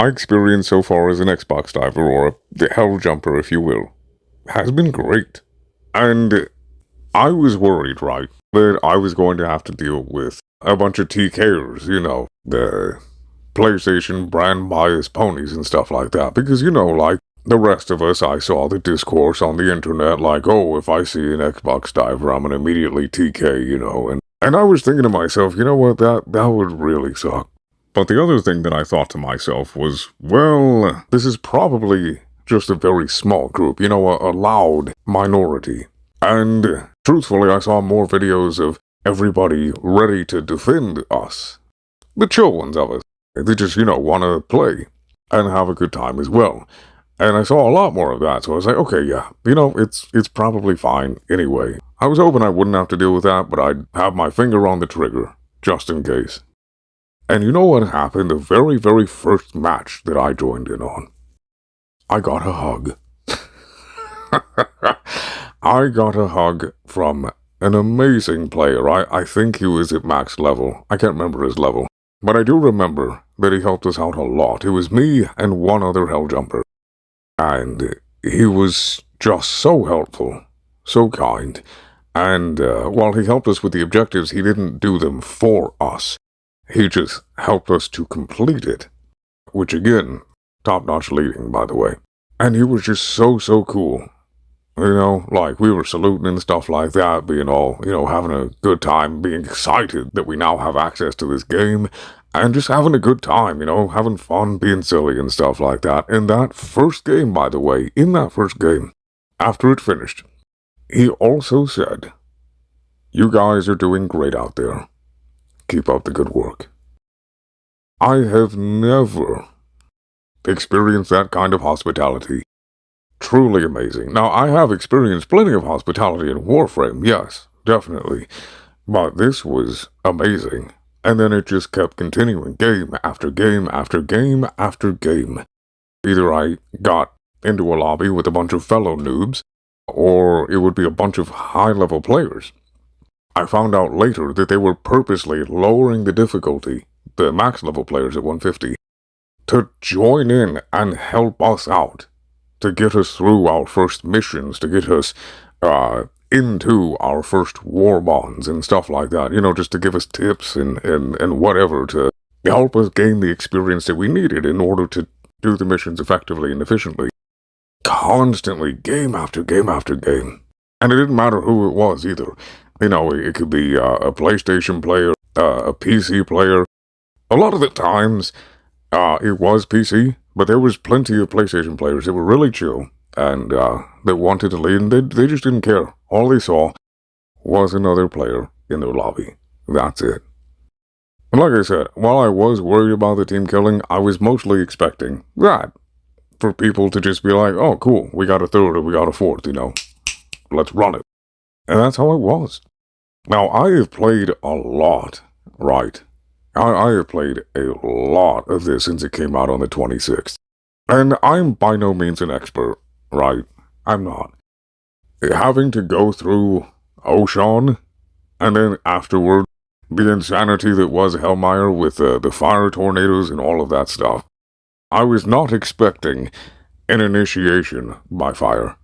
my experience so far as an Xbox diver, or the hell jumper if you will, has been great. And I was worried, right, that I was going to have to deal with a bunch of TKers, the PlayStation brand biased ponies and stuff like that. Because, like the rest of us, I saw the discourse on the internet like, oh, if I see an Xbox diver, I'm gonna immediately TK, and I was thinking to myself, you know what, that would really suck. But the other thing that I thought to myself was, well, this is probably just a very small group, a loud minority. And truthfully, I saw more videos of everybody ready to defend us. The chill ones of us. They just, want to play and have a good time as well. And I saw a lot more of that, so I was like, okay, yeah, it's probably fine anyway. I was hoping I wouldn't have to deal with that, but I'd have my finger on the trigger, just in case. And you know what happened the very, very first match that I joined in on? I got a hug. I got a hug from an amazing player. I think he was at max level. I can't remember his level. But I do remember that he helped us out a lot. It was me and one other Helljumper. And he was just so helpful, so kind. And while he helped us with the objectives, he didn't do them for us. He just helped us to complete it. Which again, top-notch leading, by the way. And he was just so cool. Like we were saluting and stuff like that, being all, having a good time, being excited that we now have access to this game, and just having a good time, having fun, being silly and stuff like that. In that first game, by the way, after it finished, he also said, "You guys are doing great out there. Keep up the good work." I have never experienced that kind of hospitality. Truly amazing. Now, I have experienced plenty of hospitality in Warframe, yes, definitely. But this was amazing. And then it just kept continuing, game after game after game after game. Either I got into a lobby with a bunch of fellow noobs, or it would be a bunch of high-level players. I found out later that they were purposely lowering the difficulty, the max-level players at 150, to join in and help us out. To get us through our first missions, to get us into our first war bonds and stuff like that, just to give us tips and whatever to help us gain the experience that we needed in order to do the missions effectively and efficiently. Constantly, game after game after game. And it didn't matter who it was either. It could be a PlayStation player, a PC player. A lot of the times, it was PC. But there was plenty of PlayStation players that were really chill and that wanted to lead, and they just didn't care. All they saw was another player in their lobby. That's it. And like I said, while I was worried about the team killing, I was mostly expecting that. For people to just be like, oh, cool, we got a third or we got a fourth, let's run it. And that's how it was. Now, I have played a lot, right? I have played a lot of this since it came out on the 26th. And I'm by no means an expert, right? I'm not. Having to go through Ocean, and then afterward, the insanity that was Hellmire with the fire tornadoes and all of that stuff. I was not expecting an initiation by fire.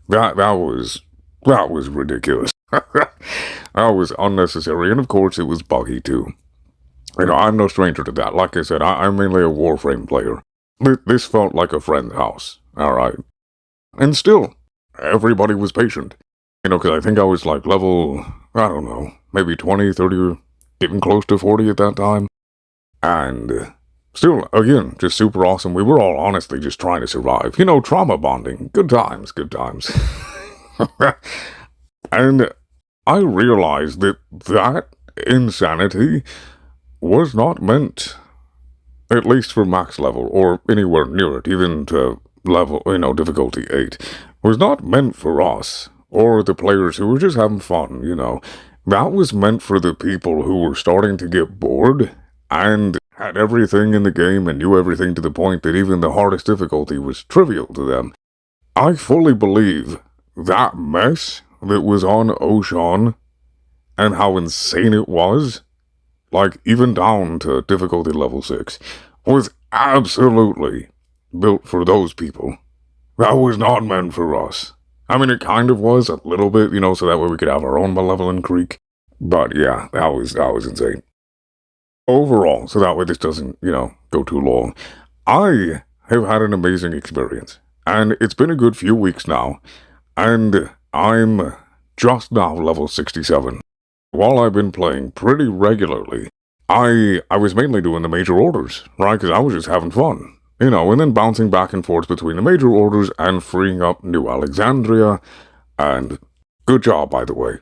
That was ridiculous. That was unnecessary, and of course it was buggy too. I'm no stranger to that. Like I said, I'm mainly a Warframe player. This felt like a friend's house, alright. And still, everybody was patient. Because I think I was like level, I don't know, maybe 20, 30, getting close to 40 at that time. And still, again, just super awesome. We were all honestly just trying to survive. Trauma bonding. Good times, good times. And I realized that insanity was not meant, at least for max level, or anywhere near it, even to level, difficulty 8, was not meant for us, or the players who were just having fun, That was meant for the people who were starting to get bored, and had everything in the game and knew everything to the point that even the hardest difficulty was trivial to them. I fully believe that mess that was on Ocean, and how insane it was, like even down to difficulty level 6, was absolutely built for those people. That was not meant for us. I mean, it kind of was a little bit, so that way we could have our own Malevolent Creek. But yeah, that was insane. Overall, so that way this doesn't, go too long. I have had an amazing experience, and it's been a good few weeks now, and I'm just now level 67. While I've been playing pretty regularly, I was mainly doing the major orders, right? Because I was just having fun, and then bouncing back and forth between the major orders and freeing up New Alexandria, and good job, by the way.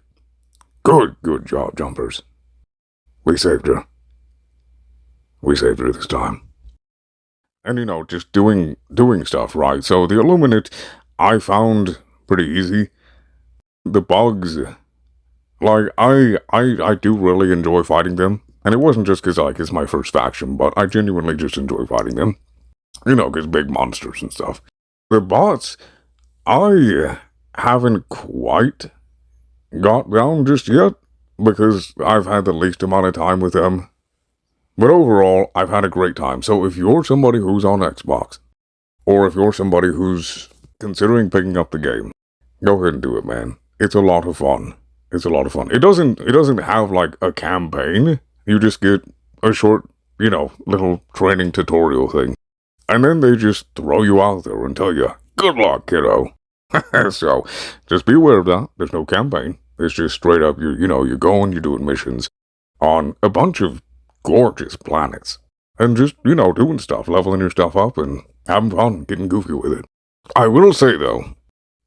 Good job, jumpers. We saved her. We saved her this time. And just doing stuff, right? So the Illuminate, I found pretty easy. The bugs, like, I do really enjoy fighting them. And it wasn't just because, it's my first faction, but I genuinely just enjoy fighting them. Because big monsters and stuff. The bots, I haven't quite got down just yet, because I've had the least amount of time with them. But overall, I've had a great time. So if you're somebody who's on Xbox, or if you're somebody who's considering picking up the game, go ahead and do it, man. It's a lot of fun. It's a lot of fun. It doesn't have like a campaign. You just get a short, little training tutorial thing. And then they just throw you out there and tell you, good luck, kiddo. So, just be aware of that. There's no campaign. It's just straight up, you're going, you're doing missions on a bunch of gorgeous planets. And just, doing stuff, leveling your stuff up and having fun, getting goofy with it. I will say, though,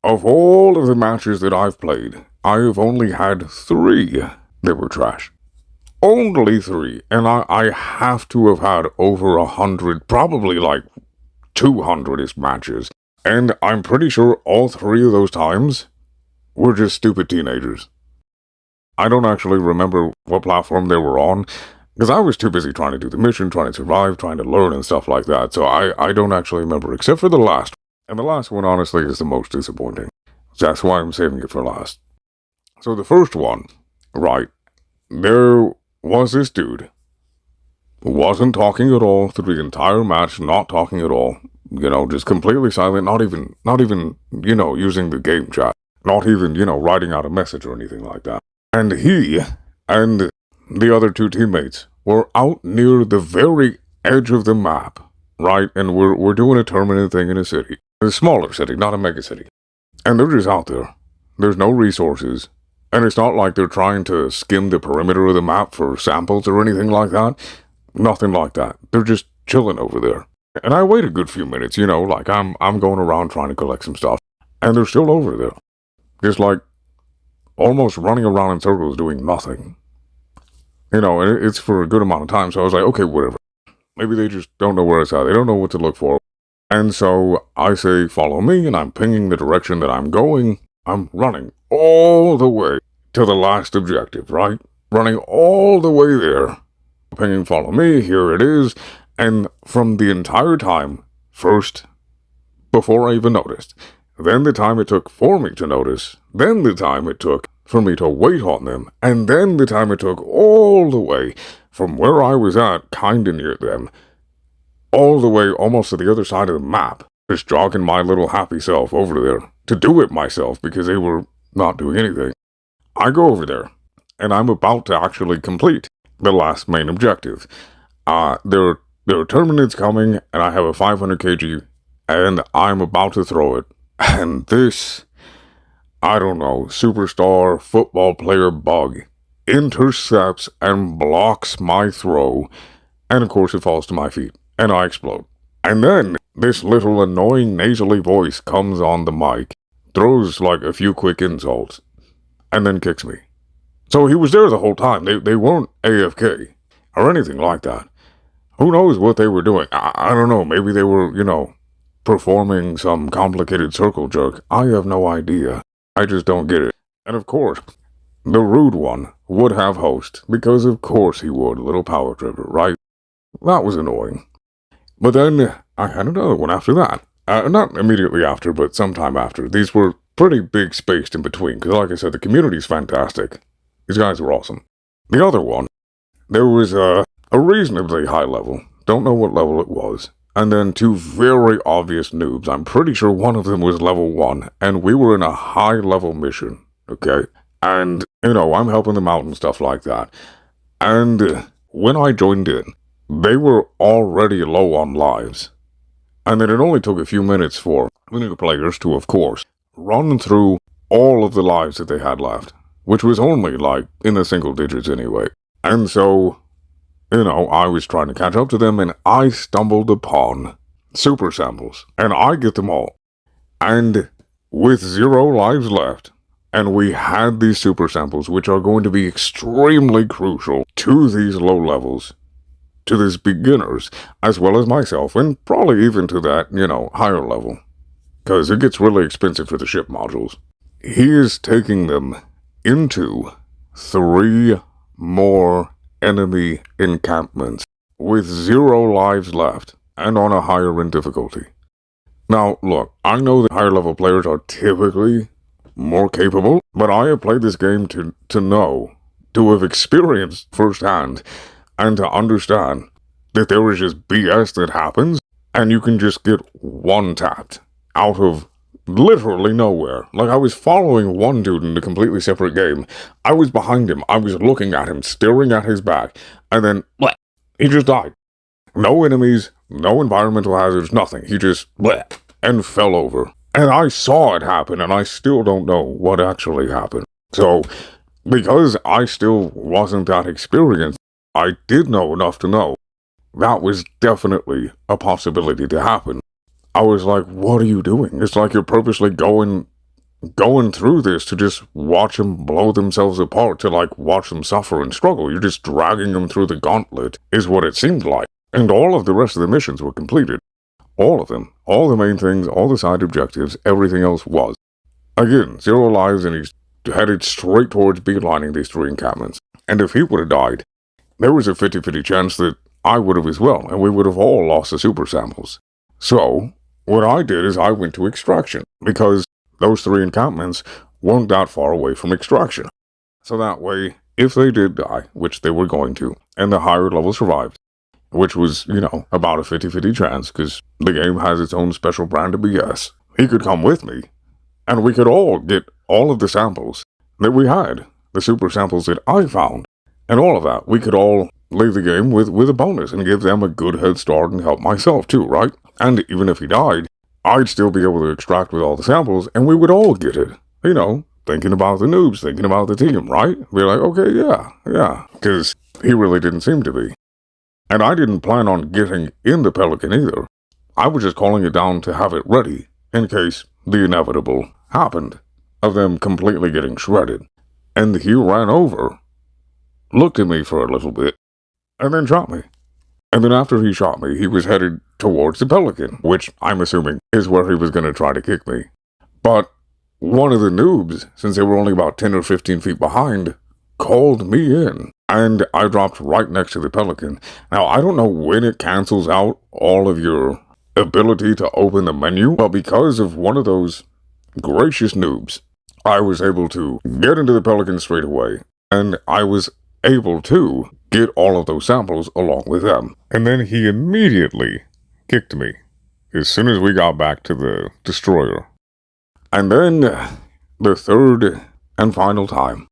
of all of the matches that I've played, I have only had 3 that were trash. Only 3. And I have to have had over 100, probably like 200-ish matches. And I'm pretty sure all 3 of those times were just stupid teenagers. I don't actually remember what platform they were on, because I was too busy trying to do the mission, trying to survive, trying to learn and stuff like that, so I don't actually remember, except for the last one. And the last one, honestly, is the most disappointing. So that's why I'm saving it for last. So the first one, right, there was this dude who wasn't talking at all through the entire match, not talking at all, just completely silent, not even, using the game chat, not even, writing out a message or anything like that. And he and the other 2 teammates were out near the very edge of the map, right? And we're doing a tournament thing in a city. A smaller city, not a mega city. And they're just out there. There's no resources. And it's not like they're trying to skim the perimeter of the map for samples or anything like that. Nothing like that. They're just chilling over there. And I wait a good few minutes, like I'm going around trying to collect some stuff. And they're still over there. Just like almost running around in circles doing nothing. And it's for a good amount of time, so I was like, okay, whatever. Maybe they just don't know where it's at. They don't know what to look for. And so I say, follow me, and I'm pinging the direction that I'm going. I'm running all the way to the last objective, right? Running all the way there. Pinging, follow me, here it is. And from the entire time, first, before I even noticed, then the time it took for me to notice, then the time it took for me to wait on them, and then the time it took all the way from where I was at, kinda near them, all the way almost to the other side of the map, just jogging my little happy self over there to do it myself because they were not doing anything. I go over there, and I'm about to actually complete the last main objective. There are tournaments coming, and I have a 500 kg, and I'm about to throw it. And this, I don't know, superstar football player bug intercepts and blocks my throw, and of course it falls to my feet, and I explode. And then this little annoying nasally voice comes on the mic, throws like a few quick insults, and then kicks me. So he was there the whole time. They weren't AFK or anything like that. Who knows what they were doing? I don't know. Maybe they were, performing some complicated circle jerk. I have no idea. I just don't get it. And of course, the rude one would have host, because of course he would, little power tripper, right? That was annoying. But then I had another one after that. Not immediately after, but sometime after. These were pretty big spaced in between, because like I said, the community's fantastic. These guys were awesome. The other one, there was a reasonably high level, don't know what level it was. And then two very obvious noobs. I'm pretty sure one of them was level 1, and we were in a high-level mission, okay? And, I'm helping them out and stuff like that. And when I joined in, they were already low on lives. And then it only took a few minutes for the new players to, of course, run through all of the lives that they had left, which was only, in the single digits anyway. And so, I was trying to catch up to them, and I stumbled upon super samples, and I get them all. And with 0 lives left, and we had these super samples, which are going to be extremely crucial to these low levels, to these beginners, as well as myself, and probably even to that, higher level. Because it gets really expensive for the ship modules. He is taking them into 3 more enemy encampments with 0 lives left and on a higher end difficulty. Now, look, I know that higher level players are typically more capable, but I have played this game to know, to have experienced firsthand, and to understand that there is just BS that happens, and you can just get one-tapped out of literally nowhere. I was following one dude in a completely separate game. I was behind him. I was looking at him, staring at his back, and then, he just died. No enemies, no environmental hazards, nothing. He just, and fell over. And I saw it happen, and I still don't know what actually happened. So, because I still wasn't that experienced, I did know enough to know that was definitely a possibility to happen. I was like, what are you doing? It's like you're purposely going through this to just watch them blow themselves apart, to watch them suffer and struggle. You're just dragging them through the gauntlet, is what it seemed like. And all of the rest of the missions were completed. All of them. All the main things, all the side objectives, everything else was. Again, 0 lives, and he's headed straight towards beelining these 3 encampments. And if he would have died, there was a 50-50 chance that I would have as well, and we would have all lost the super samples. So, what I did is I went to extraction, because those 3 encampments weren't that far away from extraction. So that way, if they did die, which they were going to, and the higher level survived, which was, about a 50-50 chance, because the game has its own special brand of BS, he could come with me, and we could all get all of the samples that we had, the super samples that I found, and all of that. We could all leave the game with a bonus and give them a good head start and help myself too, right? And even if he died, I'd still be able to extract with all the samples, and we would all get it. Thinking about the noobs, thinking about the team, right? Be like, okay, yeah, because he really didn't seem to be. And I didn't plan on getting in the Pelican either. I was just calling it down to have it ready, in case the inevitable happened, of them completely getting shredded. And he ran over, looked at me for a little bit, and then shot me. And then after he shot me, he was headed towards the Pelican, which I'm assuming is where he was going to try to kick me. But one of the noobs, since they were only about 10 or 15 feet behind, called me in. And I dropped right next to the Pelican. Now, I don't know when it cancels out all of your ability to open the menu, but because of one of those gracious noobs, I was able to get into the Pelican straight away, and I was able to get all of those samples along with them. And then he immediately kicked me as soon as we got back to the destroyer. And then, the third and final time,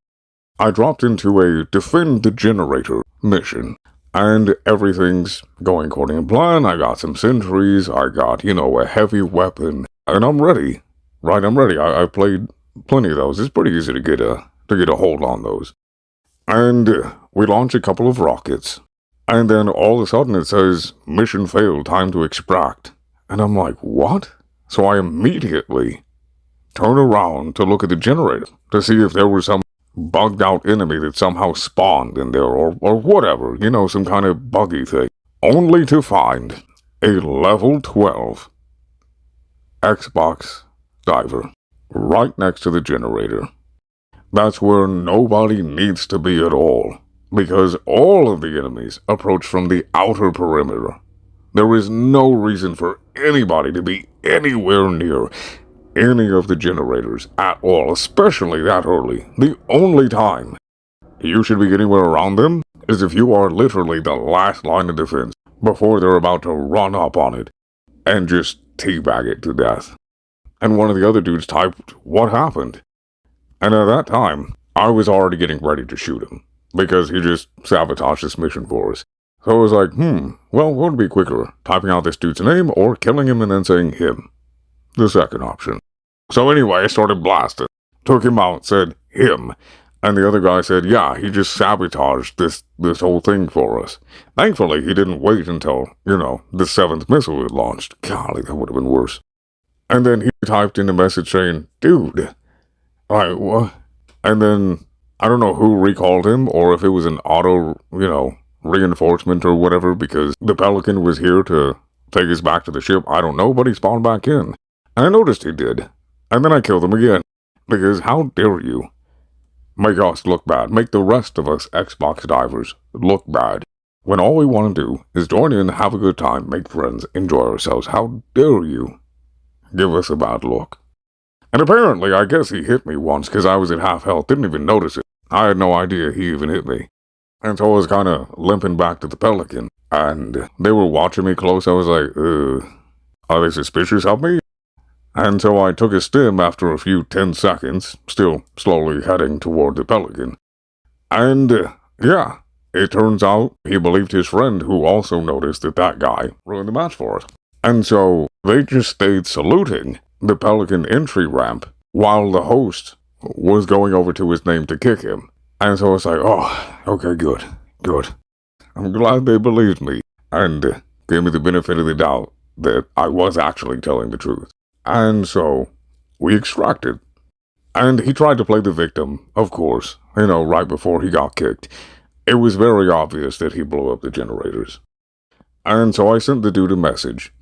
I dropped into a defend the generator mission, and everything's going according to plan. I got some sentries, I got, a heavy weapon, and I'm ready. Right, I'm ready. I played plenty of those. It's pretty easy to get a hold on those. And we launch a couple of rockets, and then all of a sudden it says, mission failed, time to extract. And I'm like, what? So I immediately turn around to look at the generator to see if there was some bugged out enemy that somehow spawned in there or whatever, some kind of buggy thing. Only to find a level 12 Xbox diver right next to the generator. That's where nobody needs to be at all, because all of the enemies approach from the outer perimeter. There is no reason for anybody to be anywhere near any of the generators at all, especially that early. The only time you should be anywhere around them is if you are literally the last line of defense. before they're about to run up on it and just teabag it to death. And one of the other dudes typed, "What happened?" And at that time, I was already getting ready to shoot him, because he just sabotaged this mission for us. So I was like, well, what would be quicker, typing out this dude's name or killing him and then saying him? The second option. So anyway, I started blasting. Took him out, said him. And the other guy said, yeah, he just sabotaged this whole thing for us. Thankfully, he didn't wait until, the 7th missile was launched. Golly, that would have been worse. And then he typed in a message saying, dude, what? And then, I don't know who recalled him, or if it was an auto, reinforcement or whatever, because the Pelican was here to take us back to the ship. I don't know, but he spawned back in. And I noticed he did. And then I killed him again. Because how dare you make us look bad, make the rest of us Xbox divers look bad, when all we want to do is join in, have a good time, make friends, enjoy ourselves. How dare you give us a bad look? And apparently, I guess he hit me once because I was at half health, didn't even notice it. I had no idea he even hit me. And so I was kind of limping back to the Pelican, and they were watching me close. I was like, are they suspicious of me? And so I took a stim after a few 10 seconds, still slowly heading toward the Pelican. And, yeah, it turns out he believed his friend, who also noticed that guy ruined the match for us. And so they just stayed saluting the Pelican entry ramp while the host was going over to his name to kick him. And so I was like, oh, okay, good. I'm glad they believed me and gave me the benefit of the doubt that I was actually telling the truth. And so we extracted. And he tried to play the victim, of course, right before he got kicked. It was very obvious that he blew up the generators. And so I sent the dude a message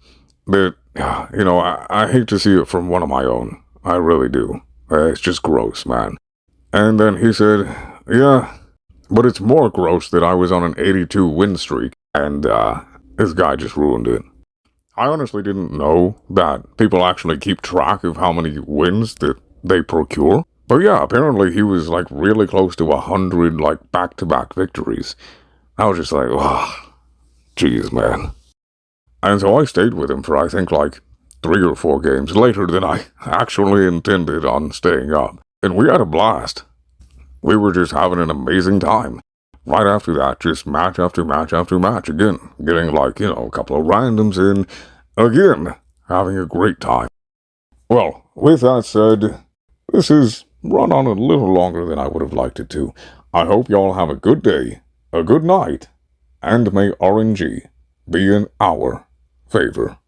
that, I hate to see it from one of my own. I really do. It's just gross, man. And then he said, yeah, but it's more gross that I was on an 82 win streak, and this guy just ruined it. I honestly didn't know that people actually keep track of how many wins that they procure. But yeah, apparently he was really close to 100 back-to-back victories. I was just like, oh, jeez, man. And so I stayed with him for I think 3 or 4 games later than I actually intended on staying up. And we had a blast. We were just having an amazing time. Right after that, just match after match after match again. Getting a couple of randoms in. Again, having a great time. Well, with that said, this has run on a little longer than I would have liked it to. I hope y'all have a good day, a good night, and may RNG be in our favor.